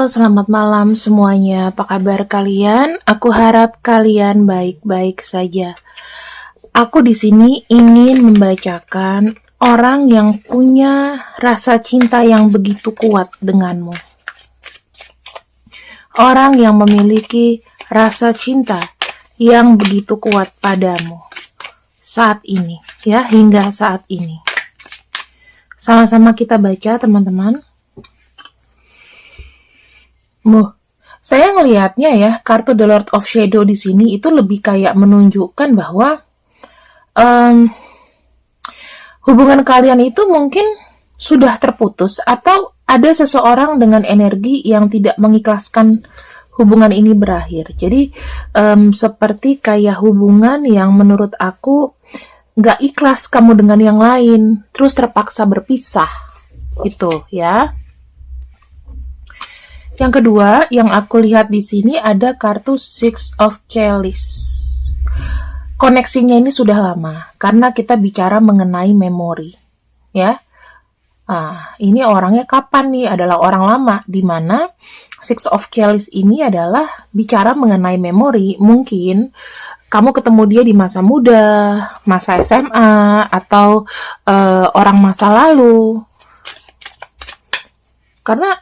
Halo, selamat malam semuanya. Apa kabar kalian? Aku harap kalian baik-baik saja. Aku di sini ingin membacakan orang yang punya rasa cinta yang begitu kuat denganmu. Orang yang memiliki rasa cinta yang begitu kuat padamu saat ini, ya, hingga saat ini. Sama-sama kita baca, teman-teman. Saya ngelihatnya ya, kartu The Lord of Shadow di sini itu lebih kayak menunjukkan bahwa hubungan kalian itu mungkin sudah terputus atau ada seseorang dengan energi yang tidak mengikhlaskan hubungan ini berakhir. Jadi seperti kayak hubungan yang menurut aku nggak ikhlas kamu dengan yang lain, terus terpaksa berpisah, gitu ya. Yang kedua, yang aku lihat di sini ada kartu Six of Chalice. Koneksinya ini sudah lama, karena kita bicara mengenai memori, ya. Ini orangnya kapan nih? Adalah orang lama, di mana Six of Chalice ini adalah bicara mengenai memori. Mungkin kamu ketemu dia di masa muda, masa SMA, atau orang masa lalu. Karena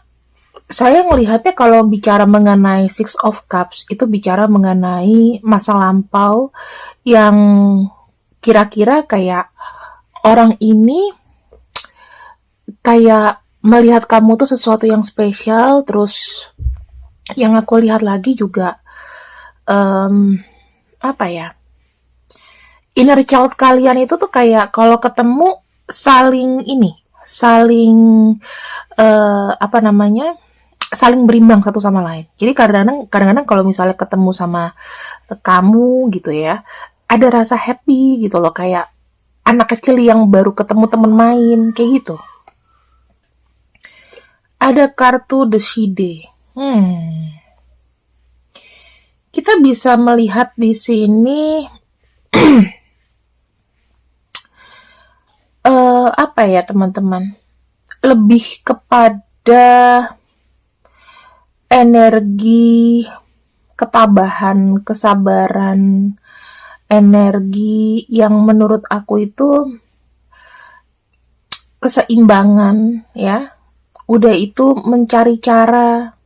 saya melihatnya kalau bicara mengenai Six of Cups, itu bicara mengenai masa lampau yang kira-kira kayak orang ini kayak melihat kamu tuh sesuatu yang spesial. Terus yang aku lihat lagi juga apa ya, inner child kalian itu tuh kayak kalau ketemu saling saling berimbang satu sama lain. Jadi kadang-kadang kalau misalnya ketemu sama kamu gitu ya, ada rasa happy gitu loh, kayak anak kecil yang baru ketemu temen main, kayak gitu. Ada kartu The Shide. Kita bisa melihat di sini apa ya teman-teman? Lebih kepada energi ketabahan, kesabaran, energi yang menurut aku itu keseimbangan, ya. Udah itu mencari cara,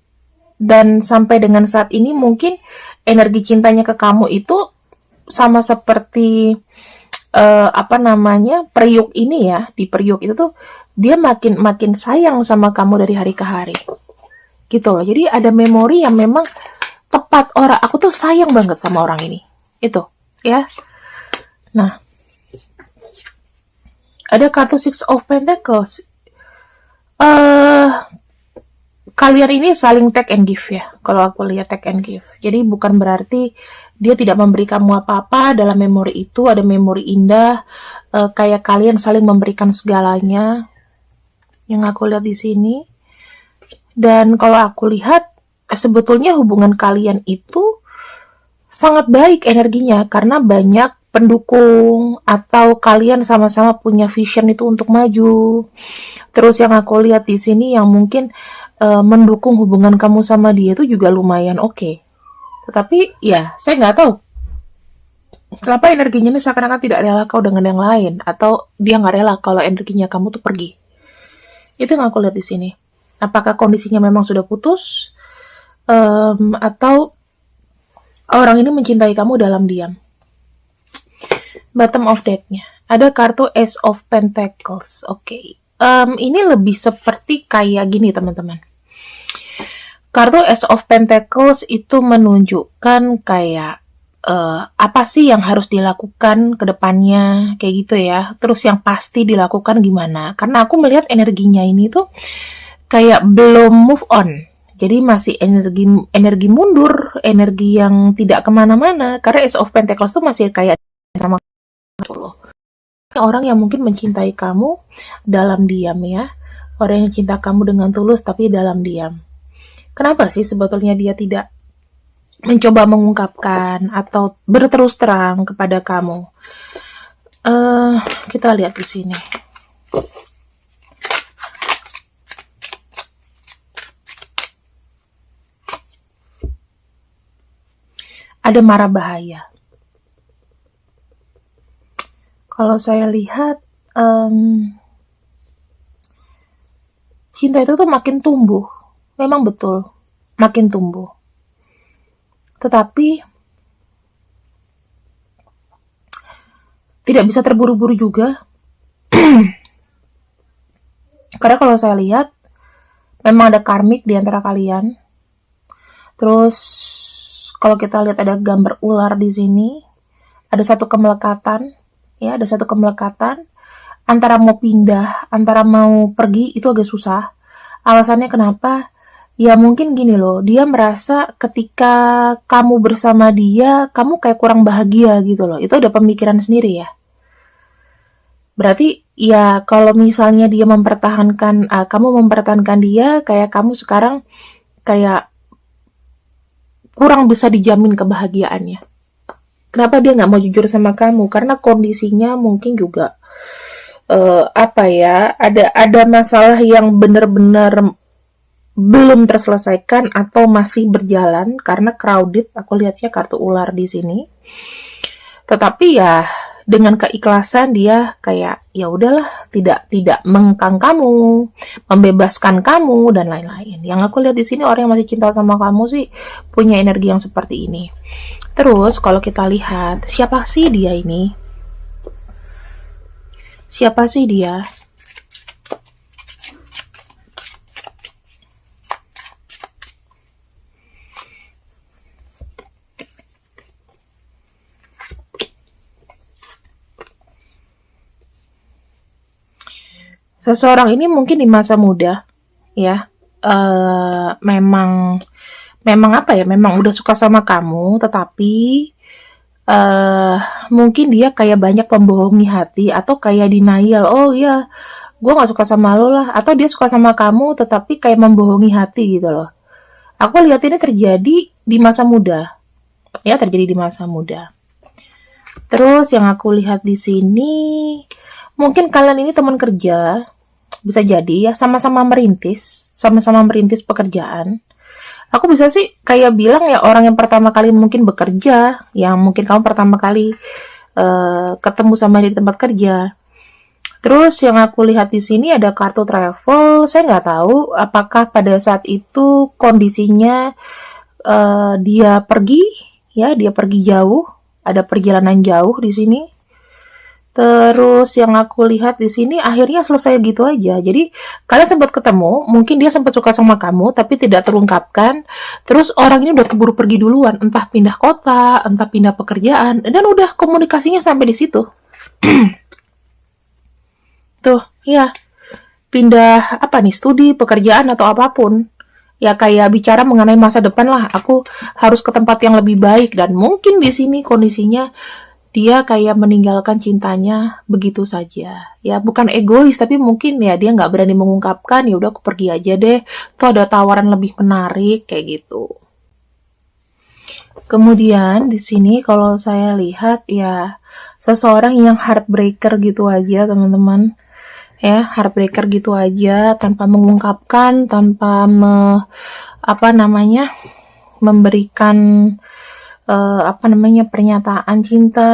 dan sampai dengan saat ini mungkin energi cintanya ke kamu itu sama seperti periuk ini ya. Di periuk itu tuh dia makin sayang sama kamu dari hari ke hari, gitu loh. Jadi ada memori yang memang tepat, aku tuh sayang banget sama orang ini, itu ya. Nah, ada kartu Six of Pentacles. Kalian ini saling take and give ya, kalau aku lihat take and give. Jadi bukan berarti dia tidak memberi kamu apa-apa. Dalam memori itu ada memori indah, kayak kalian saling memberikan segalanya, yang aku lihat di sini. Dan kalau aku lihat sebetulnya hubungan kalian itu sangat baik energinya, karena banyak pendukung, atau kalian sama-sama punya vision itu untuk maju. Terus yang aku lihat di sini yang mungkin mendukung hubungan kamu sama dia itu juga lumayan oke. Tetapi ya, saya nggak tahu kenapa energinya ini seakan-akan tidak rela kau dengan yang lain, atau dia nggak rela kalau energinya kamu tuh pergi. Itu yang aku lihat di sini. Apakah kondisinya memang sudah putus, atau orang ini mencintai kamu dalam diam. Bottom of deck-nya ada kartu Ace of Pentacles. Oke. Ini lebih seperti kayak gini teman-teman. Kartu Ace of Pentacles itu menunjukkan kayak apa sih yang harus dilakukan ke depannya, kayak gitu ya. Terus yang pasti dilakukan gimana. Karena aku melihat energinya ini tuh kayak belum move on. Jadi masih energi mundur, energi yang tidak kemana-mana. Karena Ace of Pentacles tuh masih kayak sama loh. Orang yang mungkin mencintai kamu dalam diam ya. Orang yang cinta kamu dengan tulus tapi dalam diam. Kenapa sih sebetulnya dia tidak mencoba mengungkapkan atau berterus terang kepada kamu? Kita lihat di sini. ada mara bahaya. Kalau saya lihat, cinta itu tuh makin tumbuh. Memang betul, makin tumbuh. Tetapi tidak bisa terburu-buru juga. Karena kalau saya lihat, memang ada karmik di antara kalian. Terus kalau kita lihat ada gambar ular di sini, ada satu kemelekatan, ya, ada satu kemelekatan. Antara mau pindah, antara mau pergi itu agak susah. Alasannya kenapa? Ya mungkin gini loh, dia merasa ketika kamu bersama dia, kamu kayak kurang bahagia gitu loh. Itu ada pemikiran sendiri ya. Berarti ya kalau misalnya dia mempertahankan, kamu mempertahankan dia, kayak kamu sekarang kayak kurang bisa dijamin kebahagiaannya. Kenapa dia nggak mau jujur sama kamu? Karena kondisinya mungkin juga apa ya, ada masalah yang benar-benar belum terselesaikan atau masih berjalan karena crowded. Aku lihatnya kartu ular di sini. Tetapi ya dengan keikhlasan dia kayak ya udahlah, tidak mengkang kamu, membebaskan kamu dan lain-lain. Yang aku lihat di sini orang yang masih cinta sama kamu sih punya energi yang seperti ini. Terus kalau kita lihat siapa sih dia ini? Siapa sih dia? Seseorang ini mungkin di masa muda, ya, memang apa ya? Memang udah suka sama kamu, tetapi mungkin dia kayak banyak membohongi hati atau kayak denial. Oh iya, gue nggak suka sama lo lah. Atau dia suka sama kamu, tetapi kayak membohongi hati gitu loh. Aku lihat ini terjadi di masa muda, ya, terjadi di masa muda. Terus yang aku lihat di sini, mungkin kalian ini teman kerja, bisa jadi ya, sama-sama merintis pekerjaan. Aku bisa sih kayak bilang ya orang yang pertama kali mungkin bekerja, yang mungkin kamu pertama kali ketemu sama dia di tempat kerja. Terus yang aku lihat di sini ada kartu travel. Saya nggak tahu apakah pada saat itu kondisinya dia pergi, ya, dia pergi jauh, ada perjalanan jauh di sini. Terus yang aku lihat di sini akhirnya selesai gitu aja. Jadi kalian sempat ketemu, mungkin dia sempat suka sama kamu tapi tidak terungkapkan. Terus orang ini udah keburu pergi duluan, entah pindah kota, entah pindah pekerjaan, dan udah komunikasinya sampai di situ. Tuh, ya, pindah apa nih, studi, pekerjaan atau apapun. Ya kayak bicara mengenai masa depan lah. Aku harus ke tempat yang lebih baik dan mungkin di sini kondisinya dia kayak meninggalkan cintanya begitu saja. Ya bukan egois tapi mungkin ya dia nggak berani mengungkapkan. Ya udah aku pergi aja deh. Tuh ada tawaran lebih menarik kayak gitu. Kemudian di sini kalau saya lihat ya seseorang yang heartbreaker gitu aja teman-teman. Ya heartbreaker gitu aja tanpa mengungkapkan, tanpa memberikan pernyataan cinta.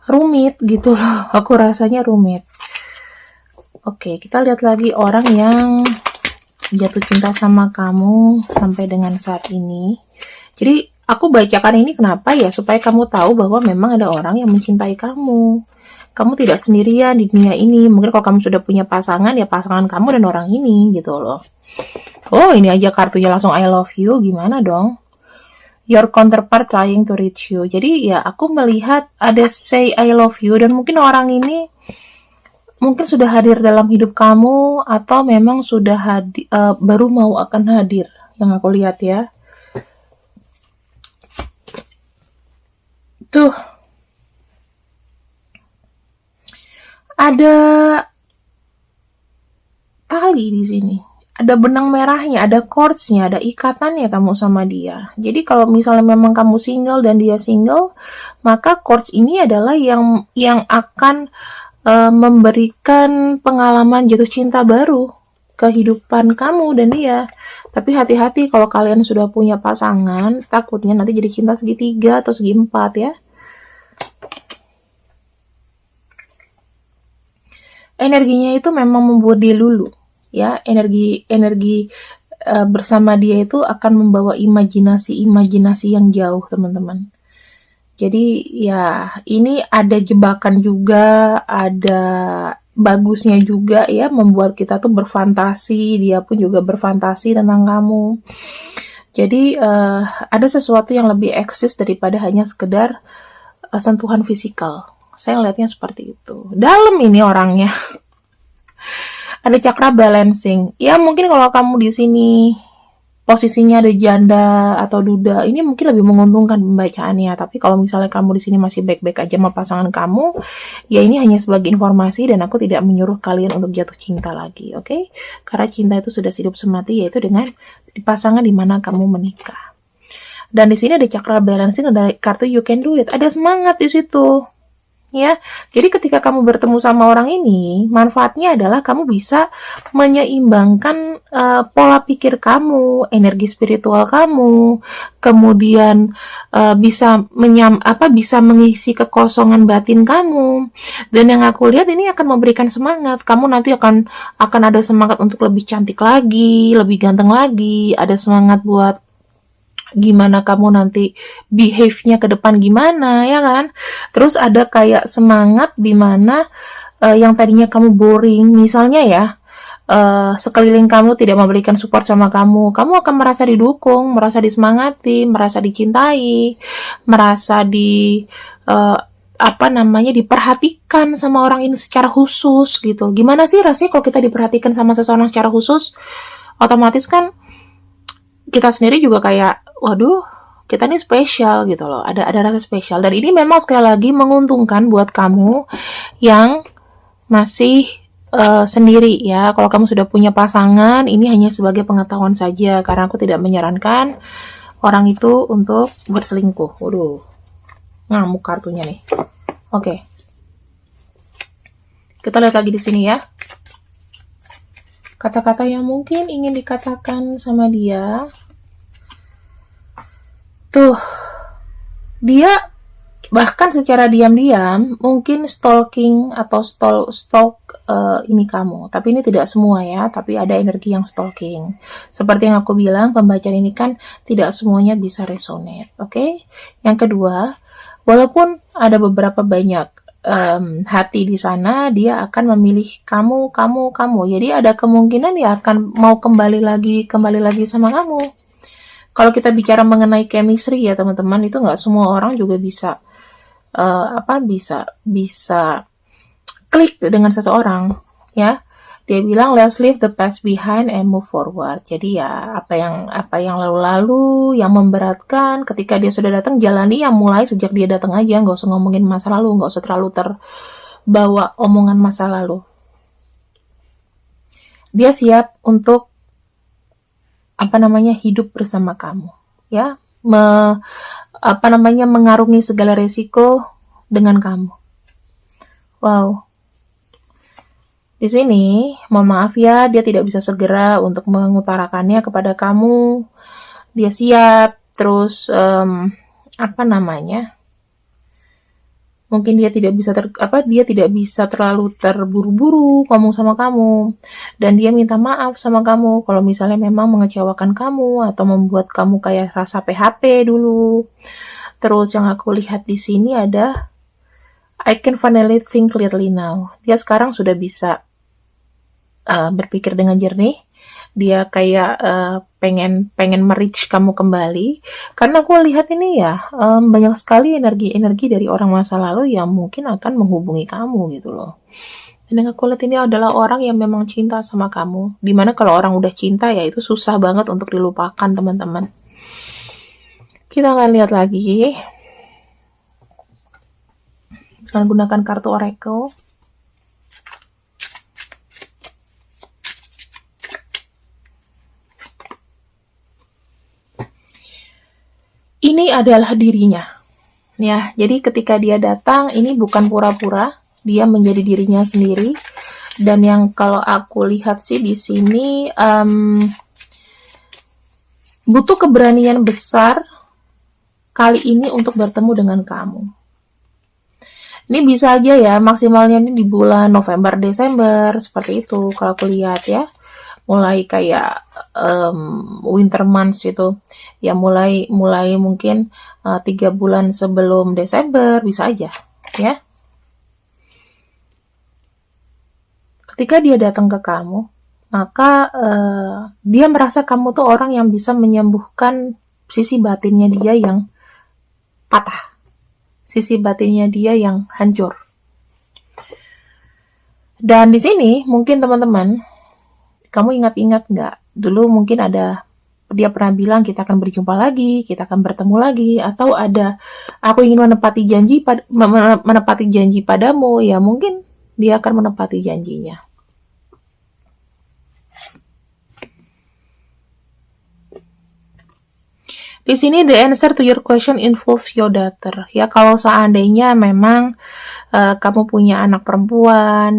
Rumit gitu loh, aku rasanya rumit. Oke, kita lihat lagi orang yang jatuh cinta sama kamu sampai dengan saat ini. Jadi aku bacakan ini kenapa ya, supaya kamu tahu bahwa memang ada orang yang mencintai kamu. Kamu tidak sendirian di dunia ini. Mungkin kalau kamu sudah punya pasangan, ya pasangan kamu dan orang ini gitu loh. Oh, ini aja kartunya langsung I love you, gimana dong? Your counterpart trying to reach you. Jadi ya aku melihat ada say I love you dan mungkin orang ini mungkin sudah hadir dalam hidup kamu atau memang sudah baru mau akan hadir yang aku lihat ya. Tuh. Ada tali di sini. Ada benang merahnya, ada cordsnya, ada ikatannya kamu sama dia. Jadi kalau misalnya memang kamu single dan dia single, maka cords ini adalah yang akan memberikan pengalaman jatuh cinta baru. kehidupan kamu dan dia. Tapi hati-hati kalau kalian sudah punya pasangan, takutnya nanti jadi cinta segitiga atau segi empat ya. Energinya itu memang membuat dia lulu ya, energi bersama dia itu akan membawa imajinasi yang jauh, teman-teman. Jadi ya ini ada jebakan juga, ada bagusnya juga ya, membuat kita tuh berfantasi, dia pun juga berfantasi tentang kamu. Jadi ada sesuatu yang lebih eksis daripada hanya sekedar sentuhan fisikal. Saya ngeliatnya seperti itu. Dalam ini orangnya. Ada cakra balancing. Ya mungkin kalau kamu di sini posisinya ada janda atau duda, ini mungkin lebih menguntungkan pembacaannya. Tapi kalau misalnya kamu di sini masih baik-baik aja sama pasangan kamu, ya ini hanya sebagai informasi dan aku tidak menyuruh kalian untuk jatuh cinta lagi, oke? Karena cinta itu sudah hidup semati, yaitu dengan pasangan di mana kamu menikah. Dan di sini ada cakra balancing, ada kartu you can do it, ada semangat di situ. Ya, jadi ketika kamu bertemu sama orang ini, manfaatnya adalah kamu bisa menyeimbangkan pola pikir kamu, energi spiritual kamu, kemudian bisa bisa mengisi kekosongan batin kamu. Dan yang aku lihat ini akan memberikan semangat. Kamu nanti akan ada semangat untuk lebih cantik lagi, lebih ganteng lagi, ada semangat buat gimana kamu nanti behave-nya ke depan gimana, ya kan? Terus ada kayak semangat dimana yang tadinya kamu boring, misalnya ya, sekeliling kamu tidak memberikan support sama kamu akan merasa didukung, merasa disemangati, merasa dicintai, merasa diperhatikan sama orang ini secara khusus gitu. Gimana sih rasanya kalau kita diperhatikan sama seseorang secara khusus? Otomatis kan kita sendiri juga kayak, waduh, kita nih spesial gitu loh, ada rasa spesial. Dan ini memang sekali lagi menguntungkan buat kamu yang masih sendiri ya. Kalau kamu sudah punya pasangan, ini hanya sebagai pengetahuan saja, karena aku tidak menyarankan orang itu untuk berselingkuh. Waduh, ngamuk kartunya nih. Oke. Kita lihat lagi di sini ya. Kata-kata yang mungkin ingin dikatakan sama dia. Tuh, dia bahkan secara diam-diam mungkin stalking atau stalk ini kamu. Tapi ini tidak semua ya, tapi ada energi yang stalking. Seperti yang aku bilang, pembacaan ini kan tidak semuanya bisa resonate, oke? Yang kedua, walaupun ada beberapa banyak hati di sana, dia akan memilih kamu. Jadi ada kemungkinan dia akan mau kembali lagi sama kamu. Kalau kita bicara mengenai chemistry ya teman-teman, itu nggak semua orang juga bisa bisa klik dengan seseorang ya. Dia bilang let's leave the past behind and move forward. Jadi ya apa yang lalu-lalu yang memberatkan, ketika dia sudah datang, jalani yang mulai sejak dia datang aja, nggak usah ngomongin masa lalu, nggak usah terlalu terbawa omongan masa lalu. Dia siap untuk hidup bersama kamu ya, mengarungi segala resiko dengan kamu. Wow. Di sini mohon maaf ya, dia tidak bisa segera untuk mengutarakannya kepada kamu. Dia siap, terus mungkin dia tidak bisa terlalu terburu-buru ngomong sama kamu, dan dia minta maaf sama kamu kalau misalnya memang mengecewakan kamu atau membuat kamu kayak rasa PHP dulu. Terus yang aku lihat di sini ada I can finally think clearly now. Dia sekarang sudah bisa berpikir dengan jernih. Dia kayak pengen merich kamu kembali, karena aku lihat ini ya banyak sekali energi dari orang masa lalu yang mungkin akan menghubungi kamu gitu loh. Dan yang aku lihat ini adalah orang yang memang cinta sama kamu, dimana kalau orang udah cinta ya itu susah banget untuk dilupakan teman-teman. Kita akan lihat lagi dengan gunakan kartu Oracle. Ini adalah dirinya, ya. Jadi ketika dia datang, ini bukan pura-pura, dia menjadi dirinya sendiri. Dan yang kalau aku lihat sih di sini butuh keberanian besar kali ini untuk bertemu dengan kamu. Ini bisa aja ya, maksimalnya ini di bulan November, Desember, seperti itu kalau aku lihat ya. Mulai kayak winter months itu, ya mulai mungkin 3 bulan sebelum Desember, bisa aja ya. Ketika dia datang ke kamu, maka dia merasa kamu tuh orang yang bisa menyembuhkan sisi batinnya dia yang patah, sisi batinnya dia yang hancur. Dan di sini mungkin teman-teman, kamu ingat-ingat nggak? Dulu mungkin ada dia pernah bilang kita akan berjumpa lagi, kita akan bertemu lagi, atau ada aku ingin menepati janji padamu, ya mungkin dia akan menepati janjinya. Di sini the answer to your question involves your daughter. Ya, kalau seandainya memang kamu punya anak perempuan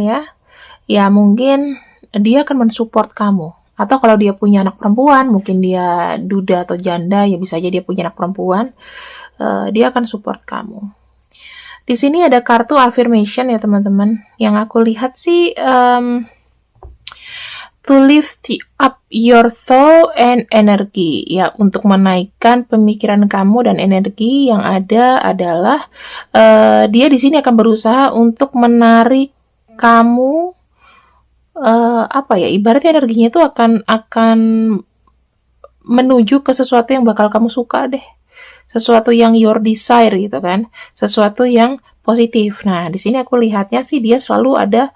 ya mungkin dia akan mensupport kamu. Atau kalau dia punya anak perempuan, mungkin dia duda atau janda, ya bisa aja dia punya anak perempuan, dia akan support kamu. Di sini ada kartu affirmation ya teman-teman. Yang aku lihat sih to lift up your thought and energy, ya, untuk menaikkan pemikiran kamu dan energi yang ada adalah dia di sini akan berusaha untuk menarik kamu ibaratnya energinya itu akan menuju ke sesuatu yang bakal kamu suka deh, sesuatu yang your desire gitu kan, sesuatu yang positif. Nah di sini aku lihatnya sih dia selalu ada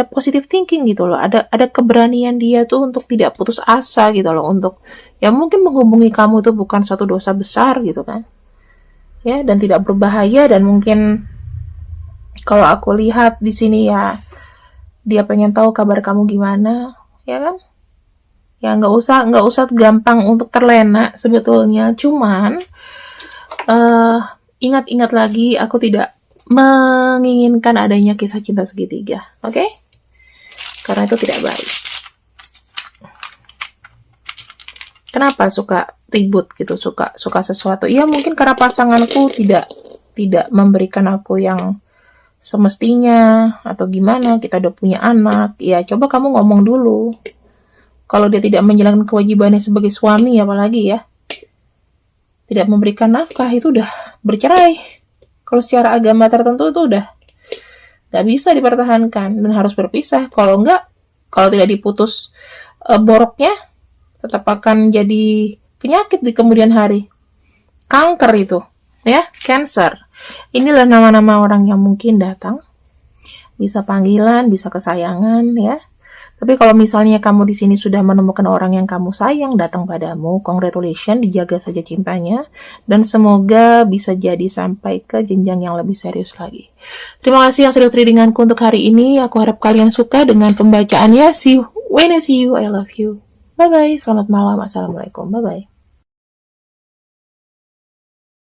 positive thinking gitu loh, ada keberanian dia tuh untuk tidak putus asa gitu loh, untuk ya mungkin menghubungi kamu tuh bukan suatu dosa besar gitu kan ya, dan tidak berbahaya. Dan mungkin kalau aku lihat di sini ya dia pengen tahu kabar kamu gimana ya kan, ya nggak usah gampang untuk terlena sebetulnya, cuman ingat-ingat lagi, aku tidak menginginkan adanya kisah cinta segitiga, oke? Karena itu tidak baik. Kenapa suka ribut gitu, suka sesuatu? Ya mungkin karena pasanganku tidak memberikan aku yang semestinya atau gimana. Kita udah punya anak, ya coba kamu ngomong dulu. Kalau dia tidak menjalankan kewajibannya sebagai suami, apalagi ya tidak memberikan nafkah, itu udah bercerai. Kalau secara agama tertentu itu udah nggak bisa dipertahankan dan harus berpisah. Kalau tidak diputus boroknya, tetap akan jadi penyakit di kemudian hari. Kanker itu, ya, cancer. Inilah nama-nama orang yang mungkin datang. Bisa panggilan, bisa kesayangan, ya. Tapi kalau misalnya kamu di sini sudah menemukan orang yang kamu sayang datang padamu, congratulations, dijaga saja cintanya, dan semoga bisa jadi sampai ke jenjang yang lebih serius lagi. Terima kasih yang sudah readinganku untuk hari ini. Aku harap kalian suka dengan pembacaannya. See you when I see you. I love you. Bye bye. Selamat malam. Assalamualaikum. Bye bye.